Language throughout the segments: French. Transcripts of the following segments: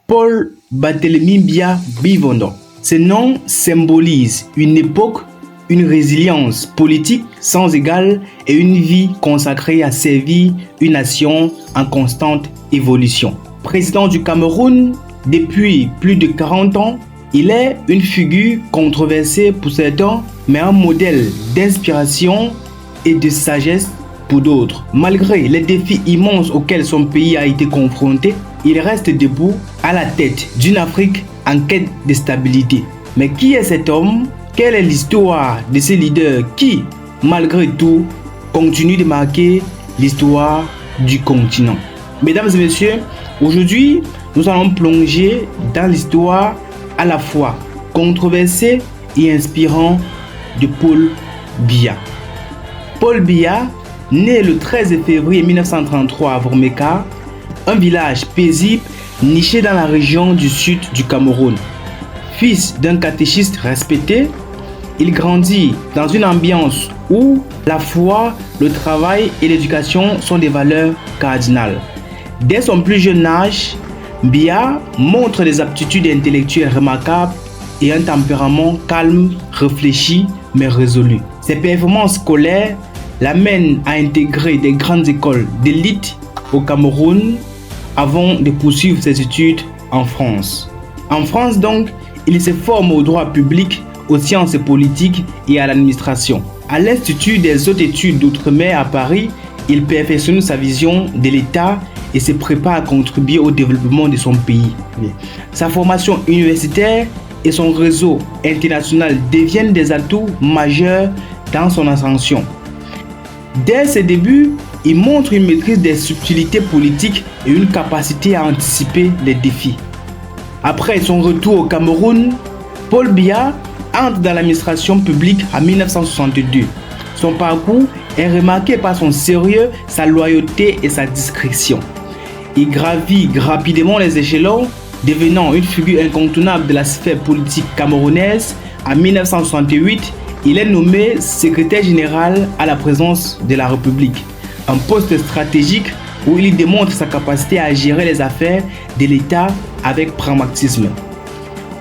Paul Barthélémy Biya Bivondo. Ce nom symbolise une époque, une résilience politique sans égale et une vie consacrée à servir une nation en constante évolution. Président du Cameroun depuis plus de 40 ans, il est une figure controversée pour certains, mais un modèle d'inspiration et de sagesse pour d'autres. Malgré les défis immenses auxquels son pays a été confronté, il reste debout à la tête d'une Afrique en quête de stabilité. Mais qui est cet homme? Quelle est l'histoire de ce leader qui, malgré tout, continue de marquer l'histoire du continent? Mesdames et messieurs, aujourd'hui, nous allons plonger dans l'histoire à la fois controversée et inspirante de Paul Biya. Paul Biya, né le 13 février 1933 à Vromeka, un village paisible niché dans la région du sud du Cameroun. Fils d'un catéchiste respecté, il grandit dans une ambiance où la foi, le travail et l'éducation sont des valeurs cardinales. Dès son plus jeune âge, Biya montre des aptitudes intellectuelles remarquables et un tempérament calme, réfléchi mais résolu. Ses performances scolaires l'amènent à intégrer des grandes écoles d'élite au Cameroun avant de poursuivre ses études en France. En France donc, il se forme au droit public, aux sciences politiques et à l'administration. À l'Institut des hautes études d'outre-mer à Paris, il perfectionne sa vision de l'État et se prépare à contribuer au développement de son pays. Sa formation universitaire et son réseau international deviennent des atouts majeurs dans son ascension. Dès ses débuts, il montre une maîtrise des subtilités politiques et une capacité à anticiper les défis. Après son retour au Cameroun, Paul Biya entre dans l'administration publique en 1962. Son parcours est remarqué par son sérieux, sa loyauté et sa discrétion. Il gravit rapidement les échelons, devenant une figure incontournable de la sphère politique camerounaise. En 1968, il est nommé secrétaire général à la présidence de la République, un poste stratégique où il démontre sa capacité à gérer les affaires de l'État avec pragmatisme.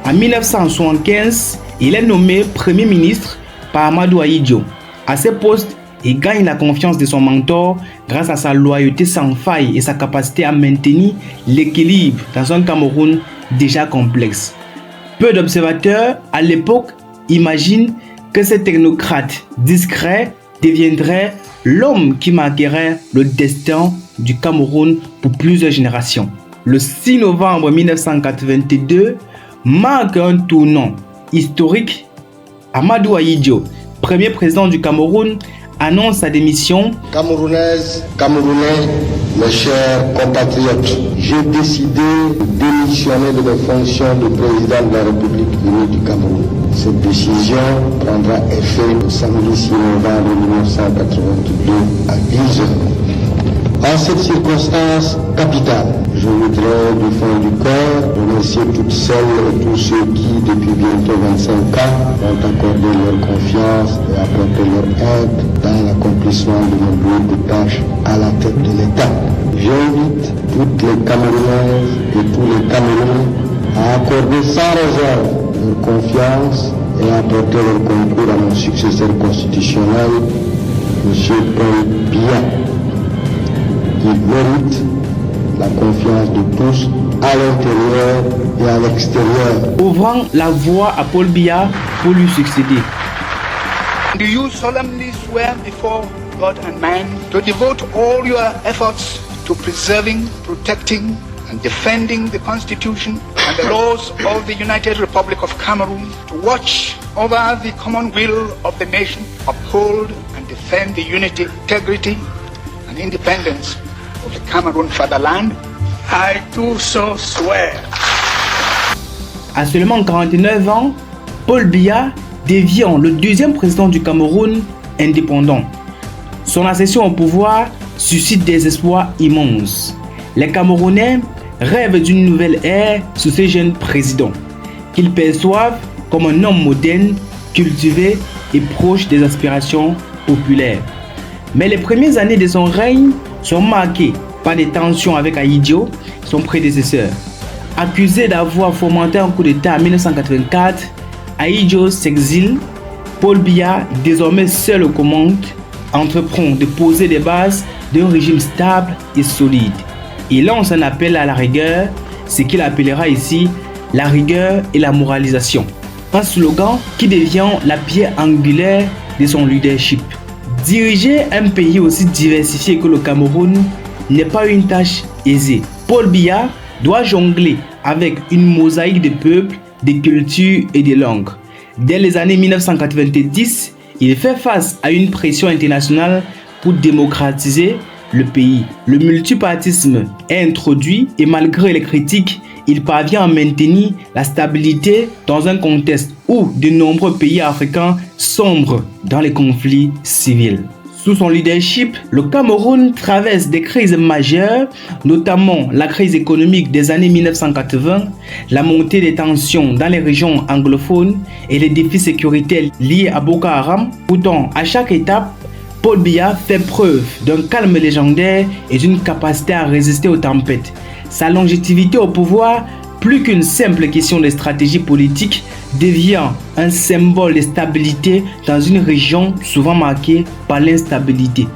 En 1975, il est nommé Premier ministre par Amadou Ahidjo. À ce poste, il gagne la confiance de son mentor grâce à sa loyauté sans faille et sa capacité à maintenir l'équilibre dans un Cameroun déjà complexe. Peu d'observateurs à l'époque imaginent que ce technocrate discret deviendrait l'homme qui marquerait le destin du Cameroun pour plusieurs générations. Le 6 novembre 1982 marque un tournant historique. Amadou Ahidjo, premier président du Cameroun, annonce sa démission. Camerounaises, Camerounais, mes chers compatriotes, j'ai décidé de démissionner de mes fonctions de président de la République unie du Cameroun. Cette décision prendra effet le samedi 6 novembre 1982 à 10h. En cette circonstance capitale, je voudrais du fond du cœur remercier toutes celles et tous ceux qui, depuis bientôt 25 ans, ont accordé leur confiance et apporté leur aide dans l'accomplissement de nos lourdes tâches à la tête de l'État. J'invite toutes les Camerounaises et tous les Camerounais à accorder sans réserve leur confiance et à apporter leur concours à mon successeur constitutionnel, M. Paul Biya. Il mérite la confiance de tous à l'intérieur et à l'extérieur. Ouvrant la voie à Paul Biya pour lui succéder. Do you solemnly swear before God and man to devote all your efforts to preserving, protecting and defending the Constitution and the laws of the United Republic of Cameroon, to watch over the common will of the nation, uphold and defend the unity, integrity and independence of the Cameroon fatherland? I do so swear. À seulement 49 ans, Paul Biya devient le deuxième président du Cameroun indépendant. Son accession au pouvoir suscite des espoirs immenses. Les Camerounais rêvent d'une nouvelle ère sous ce jeune président, qu'ils perçoivent comme un homme moderne, cultivé et proche des aspirations populaires. Mais les premières années de son règne sont marquées par des tensions avec Ahidjo, son prédécesseur. Accusé d'avoir fomenté un coup d'État en 1984, Ahidjo s'exile. Paul Biya, désormais seul aux commandes, entreprend de poser les bases d'un régime stable et solide. Il lance un appel à la rigueur, ce qu'il appellera ici la rigueur et la moralisation. Un slogan qui devient la pierre angulaire de son leadership. Diriger un pays aussi diversifié que le Cameroun n'est pas une tâche aisée. Paul Biya doit jongler avec une mosaïque de peuples, de cultures et de langues. Dès les années 1990, il fait face à une pression internationale pour démocratiser le pays. Le multipartisme est introduit et malgré les critiques, il parvient à maintenir la stabilité dans un contexte où de nombreux pays africains sombrent dans les conflits civils. Sous son leadership, le Cameroun traverse des crises majeures, notamment la crise économique des années 1980, la montée des tensions dans les régions anglophones et les défis sécuritaires liés à Boko Haram. Pourtant, à chaque étape, Paul Biya fait preuve d'un calme légendaire et d'une capacité à résister aux tempêtes. Sa longévité au pouvoir, plus qu'une simple question de stratégie politique, devient un symbole de stabilité dans une région souvent marquée par l'instabilité.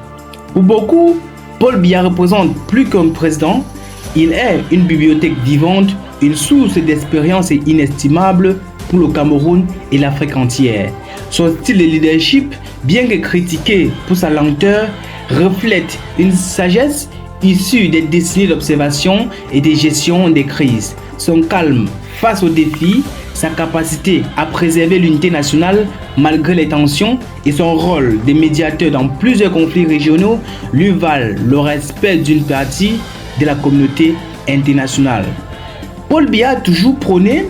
Pour beaucoup, Paul Biya représente plus qu'un président, il est une bibliothèque vivante, une source d'expérience inestimable pour le Cameroun et l'Afrique entière. Son style de leadership, bien que critiqué pour sa lenteur, reflète une sagesse issue des décennies d'observation et de gestion des crises. Son calme face aux défis, sa capacité à préserver l'unité nationale malgré les tensions et son rôle de médiateur dans plusieurs conflits régionaux lui valent le respect d'une partie de la communauté internationale. Paul Biya a toujours prôné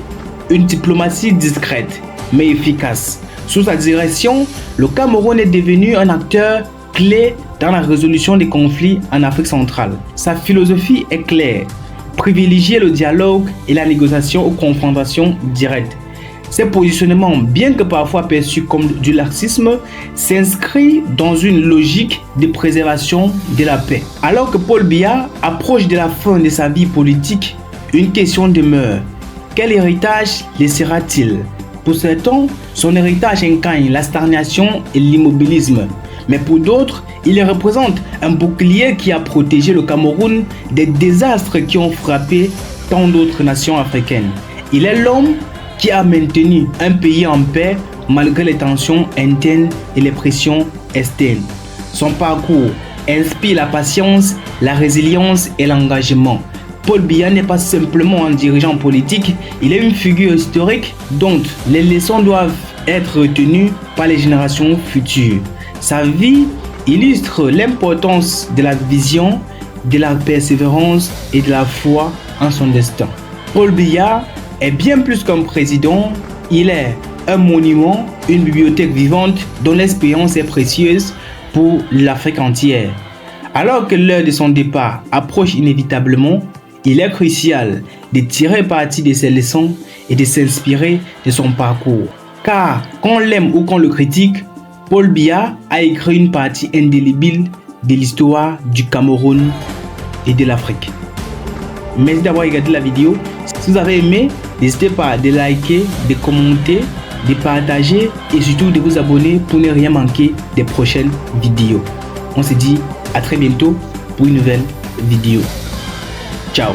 une diplomatie discrète mais efficace. Sous sa direction, le Cameroun est devenu un acteur clé dans la résolution des conflits en Afrique centrale. Sa philosophie est claire: privilégier le dialogue et la négociation aux confrontations directes. Ces positionnements, bien que parfois perçus comme du laxisme, s'inscrivent dans une logique de préservation de la paix. Alors que Paul Biya approche de la fin de sa vie politique, une question demeure: quel héritage laissera-t-il? Pour certains, son héritage incarne la stagnation et l'immobilisme. Mais pour d'autres, il représente un bouclier qui a protégé le Cameroun des désastres qui ont frappé tant d'autres nations africaines. Il est l'homme qui a maintenu un pays en paix malgré les tensions internes et les pressions externes. Son parcours inspire la patience, la résilience et l'engagement. Paul Biya n'est pas simplement un dirigeant politique, il est une figure historique dont les leçons doivent être retenues par les générations futures. Sa vie illustre l'importance de la vision, de la persévérance et de la foi en son destin. Paul Biya est bien plus qu'un président, il est un monument, une bibliothèque vivante dont l'expérience est précieuse pour l'Afrique entière. Alors que l'heure de son départ approche inévitablement, il est crucial de tirer parti de ses leçons et de s'inspirer de son parcours. Car qu'on l'aime ou qu'on le critique, Paul Biya a écrit une partie indélébile de l'histoire du Cameroun et de l'Afrique. Merci d'avoir regardé la vidéo. Si vous avez aimé, n'hésitez pas à liker, de commenter, de partager et surtout de vous abonner pour ne rien manquer des prochaines vidéos. On se dit à très bientôt pour une nouvelle vidéo. Ciao.